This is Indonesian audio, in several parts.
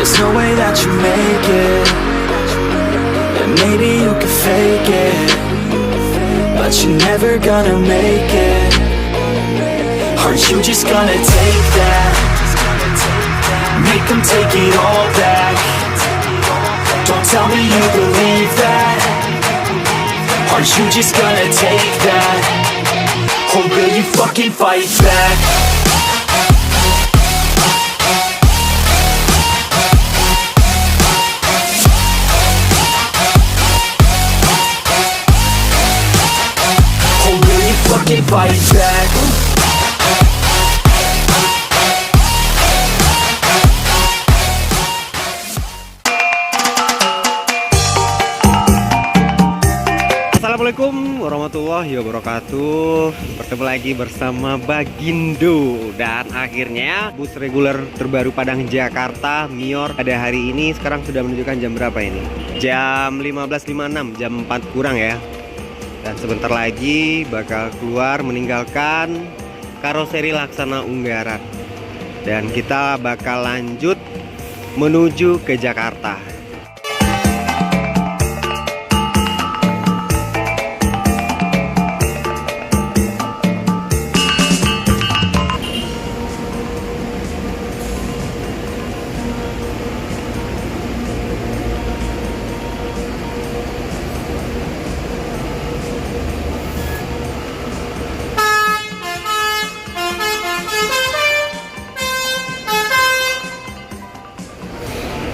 There's no way that you make it, and maybe you can fake it, but you're never gonna make it. Are you just gonna take that? Make them take it all back. Don't tell me you believe that. Are you just gonna take that? Or will you fucking fight back? Or will you fucking fight back? Assalamualaikum warahmatullahi wabarakatuh. Bertemu lagi bersama Bagindo. Dan akhirnya bus reguler terbaru Padang Jakarta Mior pada hari ini sekarang sudah menunjukkan jam berapa ini? Jam 15.56, jam 4 kurang ya. Dan sebentar lagi bakal keluar meninggalkan karoseri Laksana Unggaran. Dan kita bakal lanjut menuju ke Jakarta.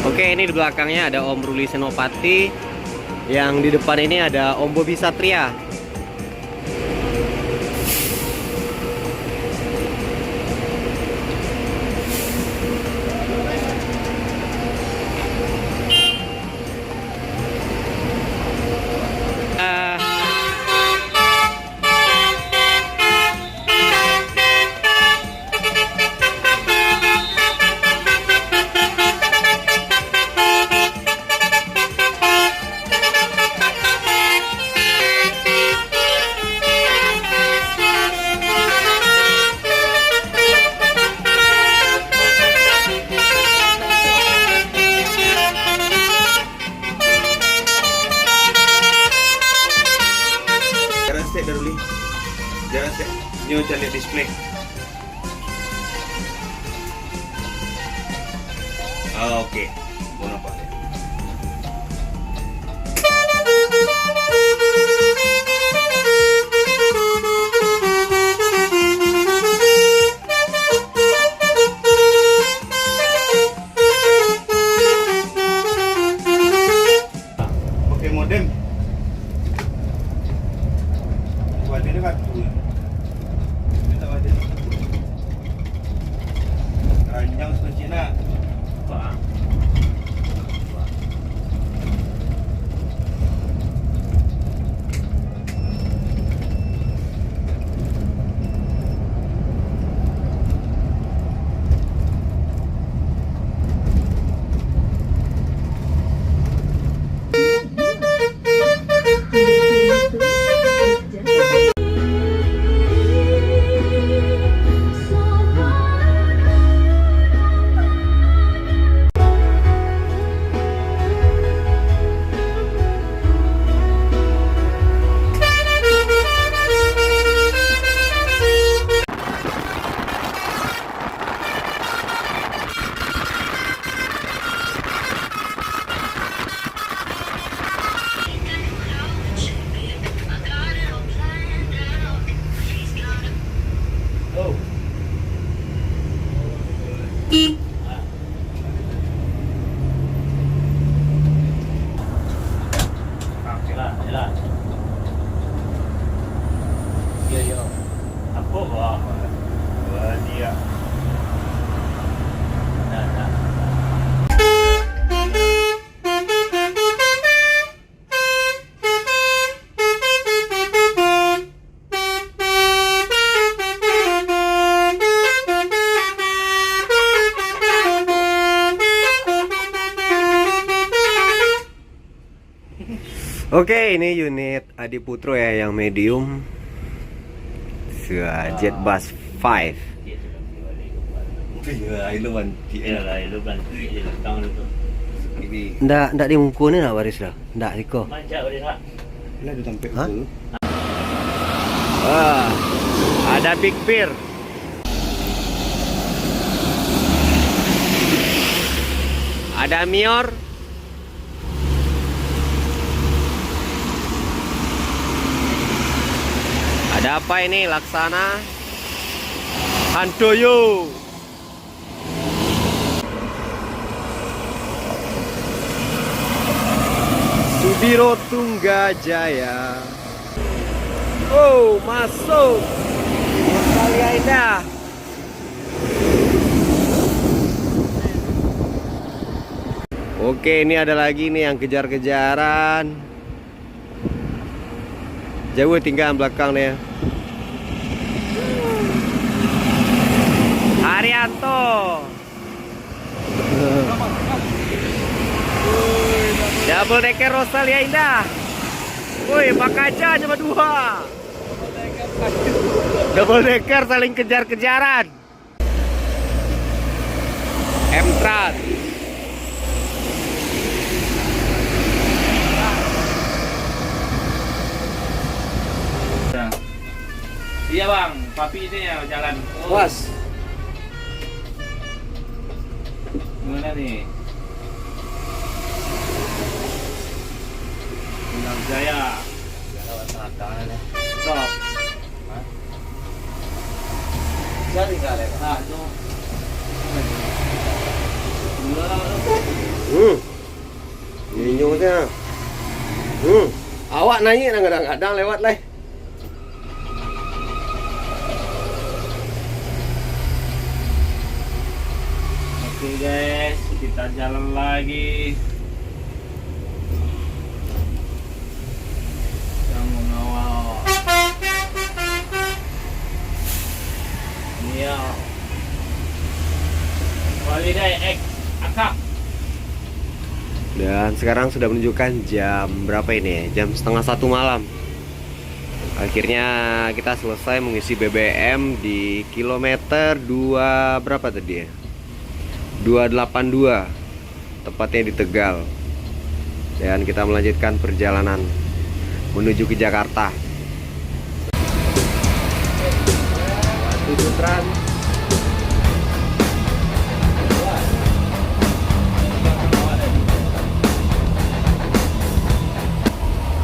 Oke, ini di belakangnya ada Om Ruli Senopati. Yang di depan ini ada Om Bobi Satria. Jangan sih, nyo cari display. Oke, mau apa? Oke, modem. Buat ini kan tuh. Ranjang sudah Cina. Pak. Oke, ini unit Adiputro ya yang medium. Jet Bus 5. Iya, itu banti. Iyalah, lu bantu aja lah, tangan lu tuh. Ini. Ndak di muku ni nak baris dah. Ndak Riko. Manja udah nak. Lah udah sampai Hah? dulu. Wah, ada Big Bear. Ada Mior. Ada apa ini? Laksana. Handoyo. Sudiro Tunggajaya. Oh, masuk. Australia indah. Oke, ini ada lagi nih yang kejar-kejaran. Jauh tinggal belakang nih. Haryanto. Double decker Australia indah. Woi, Pak Kaca cuma 2. Double decker saling kejar-kejaran. M-Trans. Iya bang, papi ini ya jalan. Was. Gimana nih? Bintang Jaya. Stop. Jadi nggak lewat. Nah, itu. Nyinyungnya. Awak nanya kadang-kadang lewat lah. Oke guys, kita jalan lagi. Yang mengawal. Iya. Holiday X Akak. Dan sekarang sudah menunjukkan jam berapa ini ya? Jam 12:30 malam. Akhirnya kita selesai mengisi BBM di kilometer 2 berapa tadi ya? 282, tepatnya di Tegal. Dan kita melanjutkan perjalanan menuju ke Jakarta. Batu Sutran.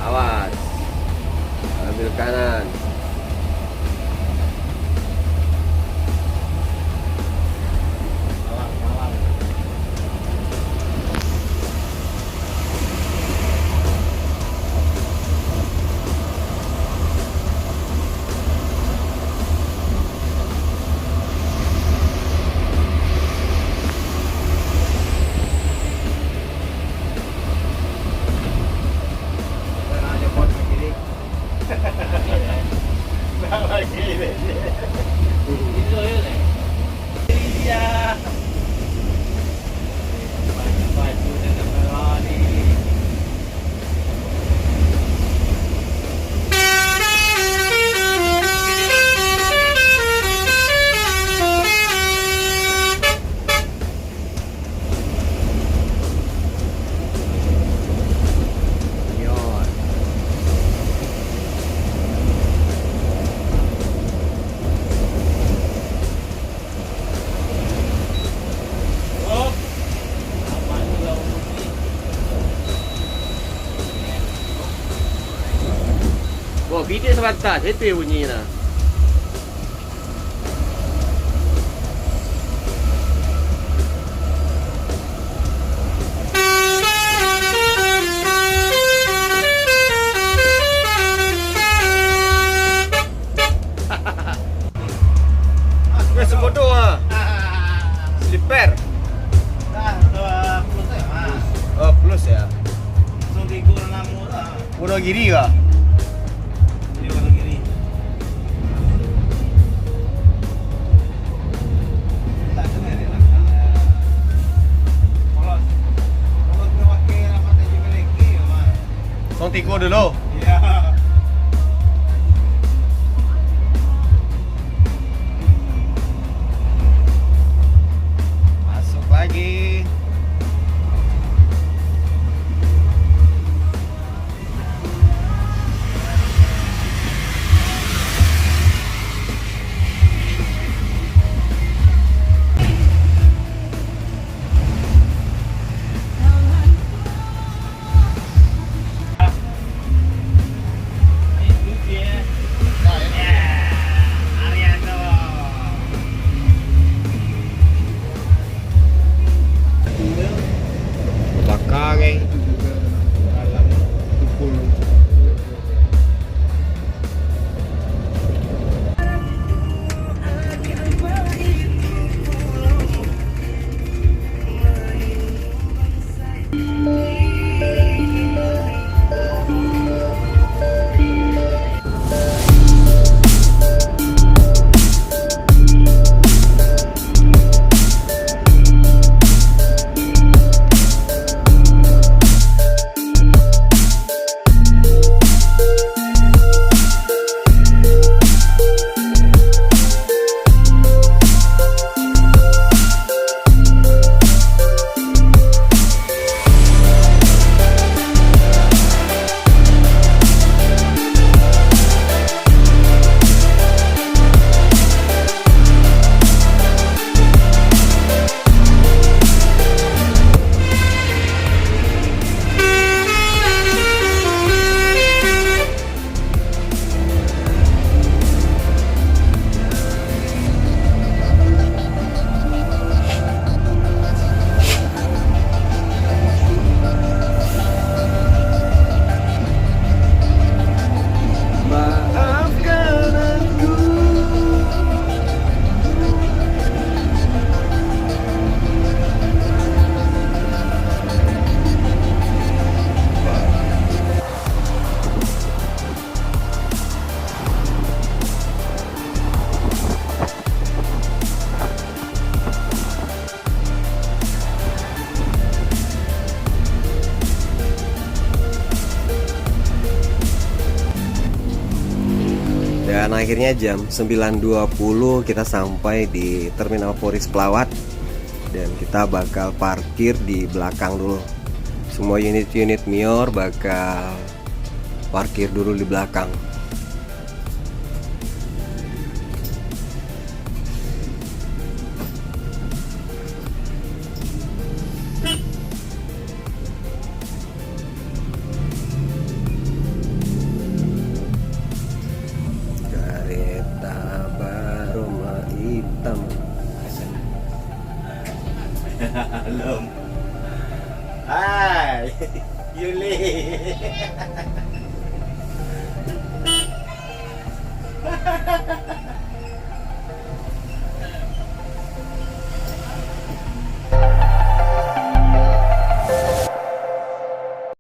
Awas, ambil kanan. Wah, bidik sebentar, happy bunyi lah. Wes sebodoh ah. Slipper. Oh, plus ya. Wonogiri kah? Song Tiko dulu. Iya. sebagai alam tukul. Dan akhirnya jam 9.20 kita sampai di Terminal Poris Pelawat. Dan kita bakal parkir di belakang dulu. Semua unit-unit Mior bakal parkir dulu di belakang. Kereta Baroma hitam. Belum. Hai, Yuli.